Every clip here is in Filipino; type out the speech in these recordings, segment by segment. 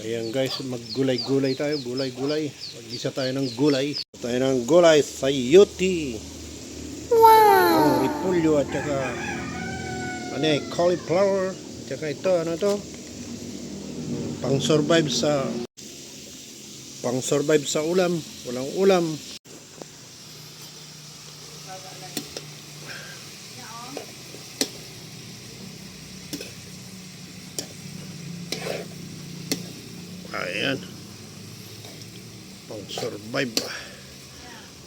Ayan guys, maggulay-gulay tayo, gulay-gulay. Mag-isa tayo ng gulay. Tayo ng gulay, sayote. Wow! Repolyo at saka cauliflower. At saka ito, pang-survive sa ulam. Walang ulam. Ayan. Pang-survive.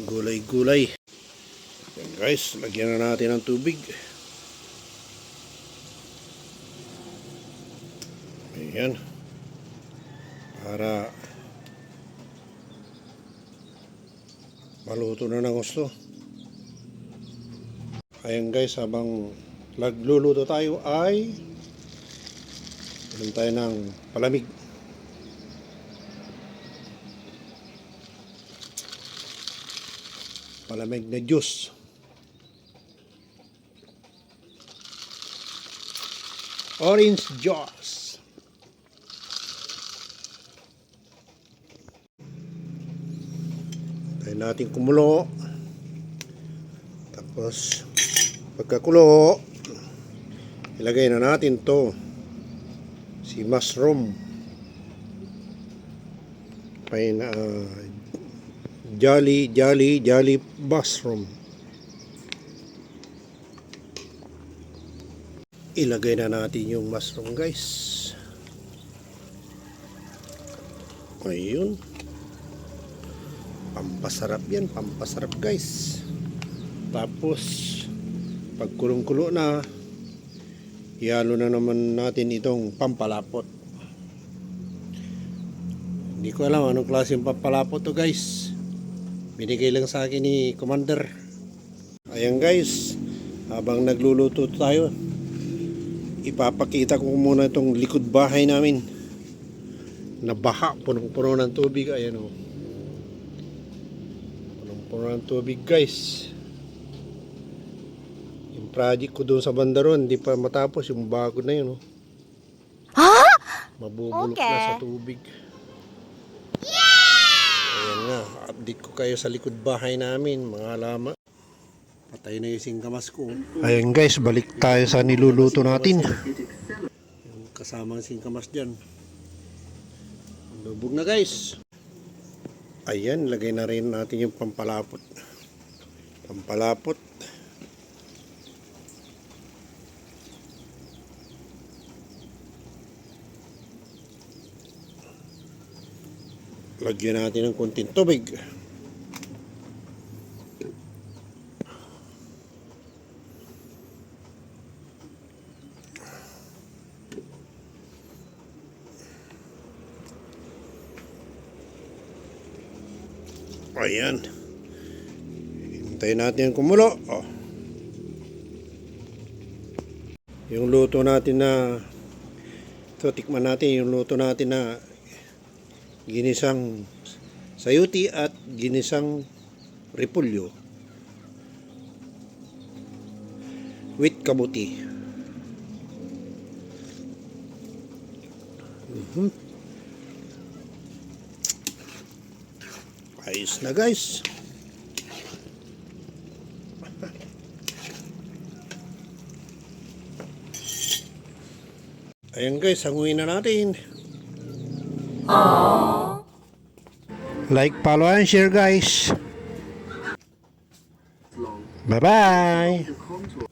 Gulay-gulay. Ayan guys, lagyan na natin ng tubig. Ayan. Para maluto na ng gusto. Ayan guys, habang nagluluto tayo ay inom tayo ng palamig. Palamig na juice. Orange juice. Tayo natin kumulo. Tapos pagkakulo, ilagay na natin to si mushroom. Jolly mushroom. Ilagay na natin yung mushroom guys. Ayun. Pampasarap yan, pampasarap guys. Tapos pag kulong-kulo na, ihalo na naman natin itong pampalapot. Hindi ko alam anong klaseng pampalapot to guys. Binigay lang sa akin ni Commander. Ayan guys, habang nagluluto tayo, ipapakita ko muna itong likod bahay namin. Nabaha, punong-puno ng tubig. Ayan o. Punong-puno ng tubig guys. Yung project ko doon sa bandaron, hindi pa matapos. Yung bago na yun o. Ha? Mabubulok Okay. na sa tubig. Ayan nga, update ko kayo sa likod bahay namin, mga lama. Patay na yung singkamas ko. Ayan guys, balik tayo sa niluluto natin. Yung kasamang singkamas dyan. Lubog na guys. Ayan, lagay na rin natin yung pampalapot. Pampalapot. Lagyan natin ng konting tubig. Ayan. Hintayin natin kumulo. Oh. Yung luto natin na ito, tikman natin yung luto natin na ginisang sayote at ginisang repolyo with kabuti. Ayos na guys. Ayan guys, hanguin na natin. Like, follow, and share guys. Bye-bye.